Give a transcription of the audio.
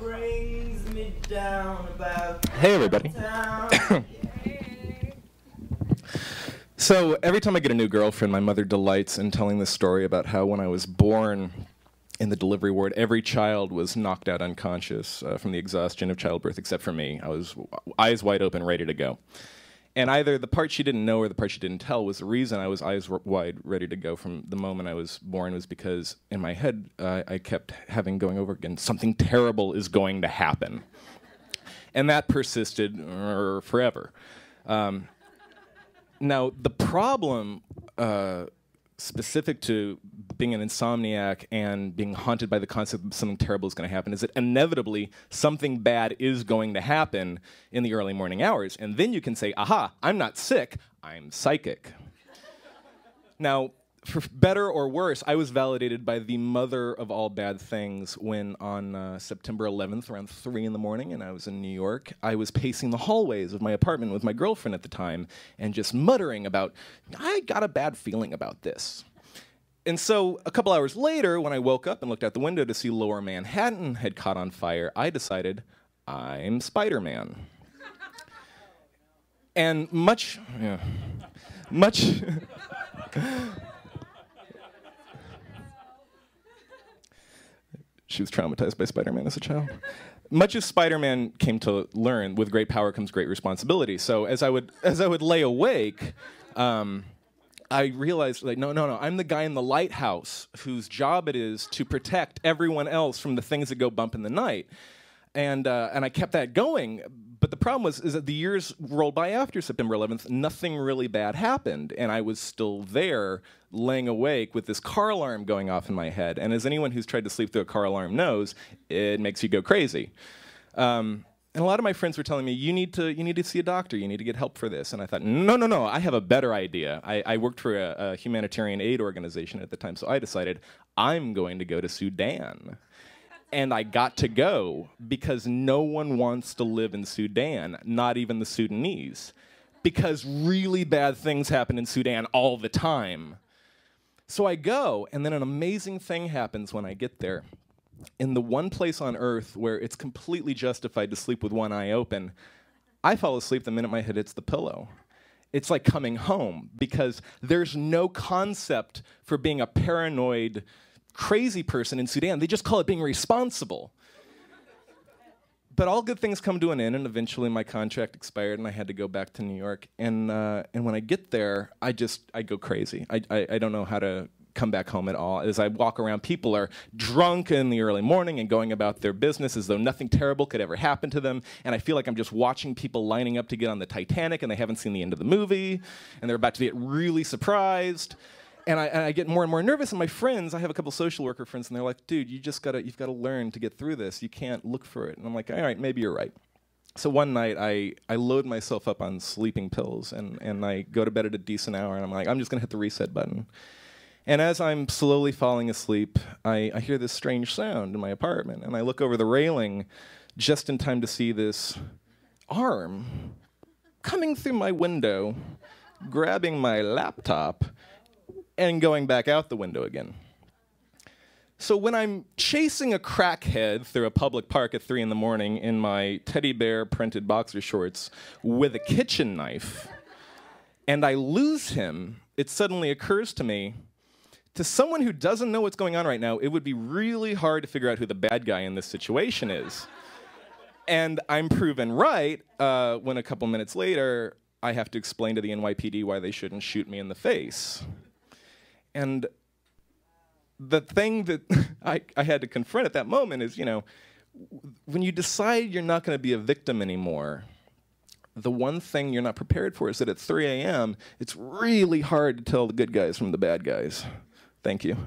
brings me down about Hey, everybody. So every time I get a new girlfriend, my mother delights in telling this story about how when I was born in the delivery ward, every child was knocked out unconscious from the exhaustion of childbirth, except for me. I was eyes wide open, ready to go. And either the part she didn't know or the part she didn't tell was the reason I was eyes wide, ready to go from the moment I was born was because in my head I kept going over again, something terrible is going to happen. And that persisted forever. Now, the problem specific to being an insomniac and being haunted by the concept that something terrible is going to happen is that inevitably something bad is going to happen in the early morning hours. And then you can say, aha, I'm not sick, I'm psychic. Now, for better or worse, I was validated by the mother of all bad things when on September 11th, around 3 in the morning, and I was in New York, I was pacing the hallways of my apartment with my girlfriend at the time and just muttering about, I got a bad feeling about this. And so a couple hours later, when I woke up and looked out the window to see Lower Manhattan had caught on fire, I decided, I'm Spider-Man. And much... She was traumatized by Spider-Man as a child. Much as Spider-Man came to learn, with great power comes great responsibility. So as I would lay awake, I realized, like, no, I'm the guy in the Lighthouse whose job it is to protect everyone else from the things that go bump in the night. And I kept that going. But the problem is that the years rolled by after September 11th, nothing really bad happened. And I was still there, laying awake with this car alarm going off in my head. And as anyone who's tried to sleep through a car alarm knows, it makes you go crazy. And a lot of my friends were telling me, you need to see a doctor, you need to get help for this. And I thought, no, I have a better idea. I worked for a humanitarian aid organization at the time, so I decided I'm going to go to Sudan. And I got to go because no one wants to live in Sudan, not even the Sudanese, because really bad things happen in Sudan all the time. So I go, and then an amazing thing happens when I get there. In the one place on earth where it's completely justified to sleep with one eye open, I fall asleep the minute my head hits the pillow. It's like coming home, because there's no concept for being a paranoid crazy person in Sudan. They just call it being responsible. But all good things come to an end, and eventually my contract expired, and I had to go back to New York. And when I get there, I go crazy. I don't know how to come back home at all. As I walk around, people are drunk in the early morning and going about their business as though nothing terrible could ever happen to them. And I feel like I'm just watching people lining up to get on the Titanic, and they haven't seen the end of the movie, and they're about to get really surprised. And I get more and more nervous, and my friends, I have a couple social worker friends, and they're like, dude, you've got to learn to get through this. You can't look for it. And I'm like, all right, maybe you're right. So one night, I load myself up on sleeping pills, and I go to bed at a decent hour, and I'm like, I'm just going to hit the reset button. And as I'm slowly falling asleep, I hear this strange sound in my apartment, and I look over the railing just in time to see this arm coming through my window, grabbing my laptop, and going back out the window again. So when I'm chasing a crackhead through a public park at 3 in the morning in my teddy bear printed boxer shorts with a kitchen knife, and I lose him, it suddenly occurs to me, to someone who doesn't know what's going on right now, it would be really hard to figure out who the bad guy in this situation is. And I'm proven right when a couple minutes later, I have to explain to the NYPD why they shouldn't shoot me in the face. And the thing that I had to confront at that moment is, when you decide you're not going to be a victim anymore, the one thing you're not prepared for is that at 3 a.m., it's really hard to tell the good guys from the bad guys. Thank you.